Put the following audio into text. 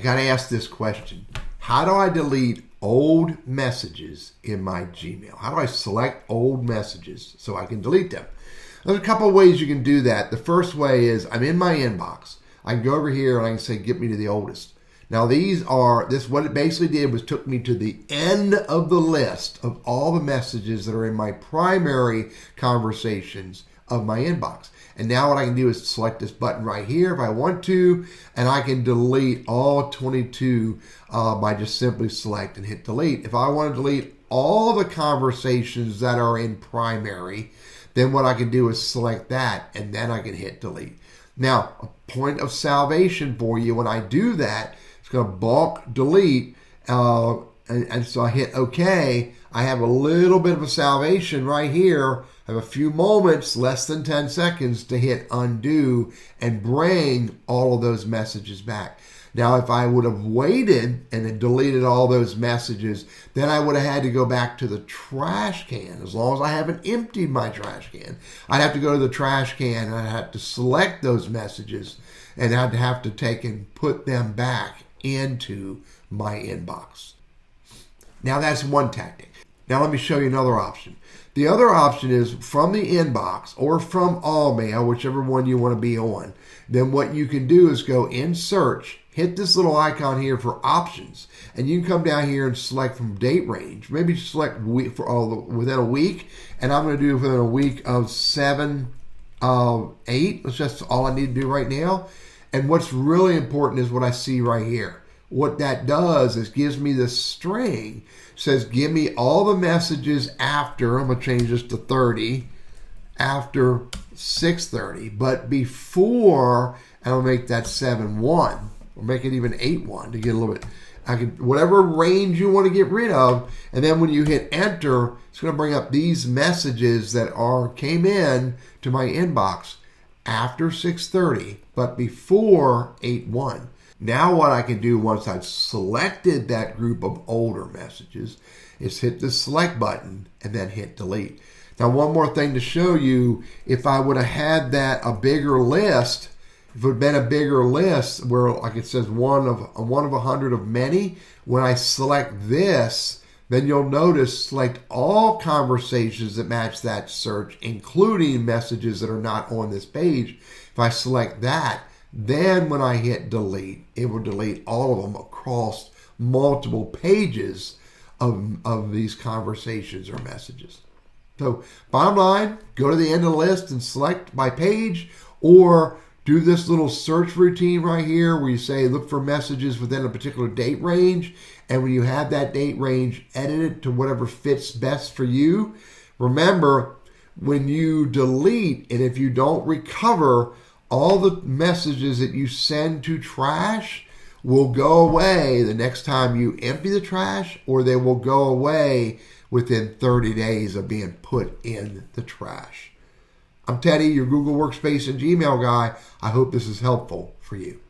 got to ask this question. How do I delete old messages in my Gmail? How do I select old messages so I can delete them? There's a couple of ways you can do that. The first way is I'm in my inbox. I can go over here and I can say, get me to the oldest. Now what it basically did was took me to the end of the list of all the messages that are in my primary conversations of my inbox. And now what I can do is select this button right here if I want to, and I can delete all 22 by just simply select and hit delete. If I want to delete all the conversations that are in primary, then what I can do is select that, and then I can hit delete. Now, a point of salvation for you, when I do that, it's going to bulk delete, and so I hit OK. I have a little bit of a salvation right here. I have a few moments, less than 10 seconds, to hit undo and bring all of those messages back. Now, if I would have waited and had deleted all those messages, then I would have had to go back to the trash can. As long as I haven't emptied my trash can, I'd have to go to the trash can and I'd have to select those messages, and I'd have to take and put them back into my inbox. Now, that's one tactic. Now, let me show you another option. The other option is from the inbox or from all mail, whichever one you want to be on. Then what you can do is go in search, hit this little icon here for options, and you can come down here and select from date range. Maybe select week within a week, and I'm going to do within a week of 7 of 8. That's just all I need to do right now. And what's really important is what I see right here. What that does is gives me this string. Says give me all the messages after, I'm going to change this to 30, after 6:30, but before, and I'll make that 7:1, or make it even 8:1 to get a little bit, whatever range you want to get rid of, and then when you hit enter, it's going to bring up these messages that came in to my inbox after 6:30, but before 8:1. Now what I can do once I've selected that group of older messages is hit the select button and then hit delete. Now, one more thing to show you, if I would have had that a bigger list, if it would have been a bigger list where, like it says, one of 100 of many, when I select this, then you'll notice select all conversations that match that search, including messages that are not on this page. If I select that, then when I hit delete, it will delete all of them across multiple pages of these conversations or messages. So bottom line, go to the end of the list and select by page, or do this little search routine right here where you say look for messages within a particular date range, and when you have that date range, edit it to whatever fits best for you. Remember, when you delete, and if you don't recover, all the messages that you send to trash will go away the next time you empty the trash, or they will go away within 30 days of being put in the trash. I'm Teddy, your Google Workspace and Gmail guy. I hope this is helpful for you.